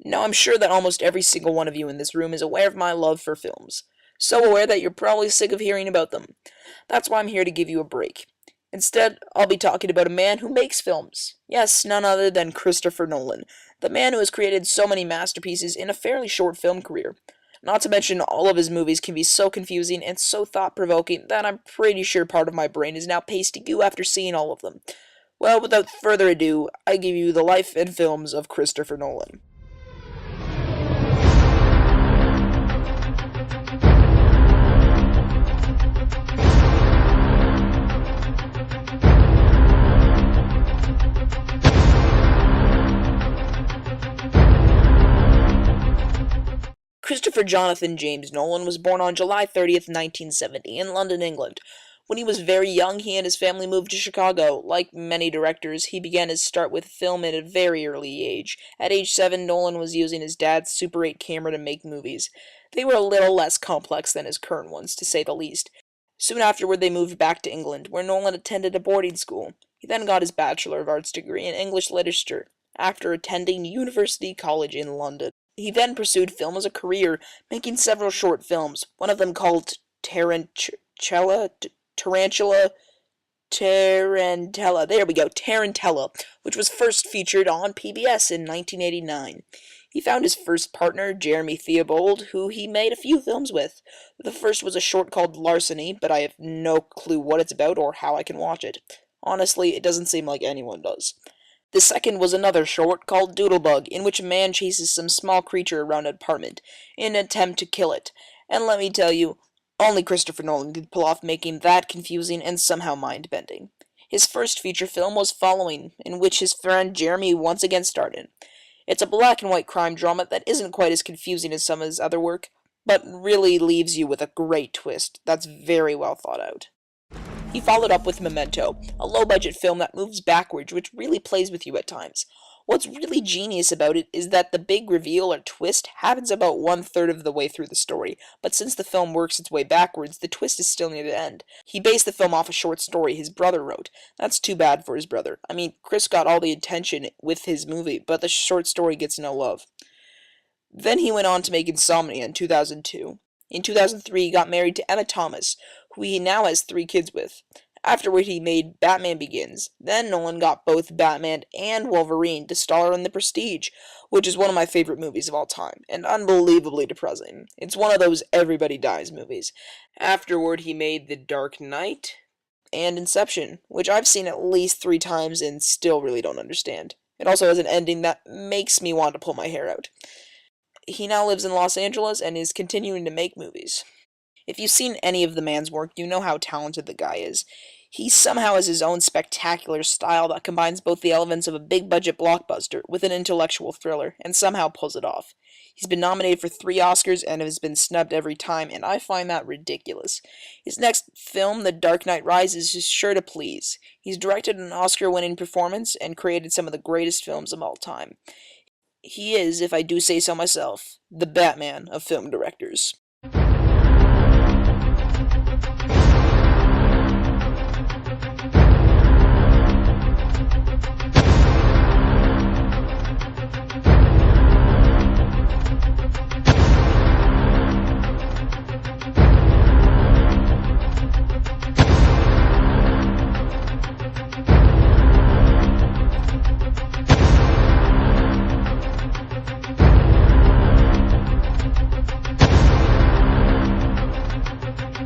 Now, I'm sure that almost every single one of you in this room is aware of my love for films. So aware that you're probably sick of hearing about them. That's why I'm here to give you a break. Instead, I'll be talking about a man who makes films. Yes, none other than Christopher Nolan, the man who has created so many masterpieces in a fairly short film career. Not to mention, all of his movies can be so confusing and so thought provoking that I'm pretty sure part of my brain is now pasting you after seeing all of them. Well, without further ado, I give you the life and films of Christopher Nolan. Christopher Jonathan James Nolan was born on July 30th, 1970, in London, England. When he was very young, he and his family moved to Chicago. Like many directors, he began his start with film at a very early age. At age 7, Nolan was using his dad's Super 8 camera to make movies. They were a little less complex than his current ones, to say the least. Soon afterward, they moved back to England, where Nolan attended a boarding school. He then got his Bachelor of Arts degree in English Literature, after attending University College in London. He then pursued film as a career, making several short films, one of them called Tarantula, there we go, Tarantella, which was first featured on PBS in 1989. He found his first partner, Jeremy Theobald, who he made a few films with. The first was a short called Larceny, but I have no clue what it's about or how I can watch it. Honestly, it doesn't seem like anyone does. The second was another short called Doodlebug, in which a man chases some small creature around an apartment in an attempt to kill it. And let me tell you, only Christopher Nolan could pull off making that confusing and somehow mind-bending. His first feature film was Following, in which his friend Jeremy once again starred in. It's a black and white crime drama that isn't quite as confusing as some of his other work, but really leaves you with a great twist that's very well thought out. He followed up with Memento, a low-budget film that moves backwards, which really plays with you at times. What's really genius about it is that the big reveal or twist happens about one-third of the way through the story, but since the film works its way backwards, the twist is still near the end. He based the film off a short story his brother wrote. That's too bad for his brother. I mean, Chris got all the attention with his movie, but the short story gets no love. Then he went on to make Insomnia in 2002. In 2003, he got married to Emma Thomas, who he now has 3 kids with. Afterward, he made Batman Begins. Then Nolan got both Batman and Wolverine to star in The Prestige, which is one of my favorite movies of all time, and unbelievably depressing. It's one of those everybody dies movies. Afterward, he made The Dark Knight and Inception, which I've seen at least 3 times and still really don't understand. It also has an ending that makes me want to pull my hair out. He now lives in Los Angeles and is continuing to make movies. If you've seen any of the man's work, you know how talented the guy is. He somehow has his own spectacular style that combines both the elements of a big-budget blockbuster with an intellectual thriller, and somehow pulls it off. He's been nominated for 3 Oscars and has been snubbed every time, and I find that ridiculous. His next film, The Dark Knight Rises, is sure to please. He's directed an Oscar-winning performance and created some of the greatest films of all time. He is, if I do say so myself, the Batman of film directors.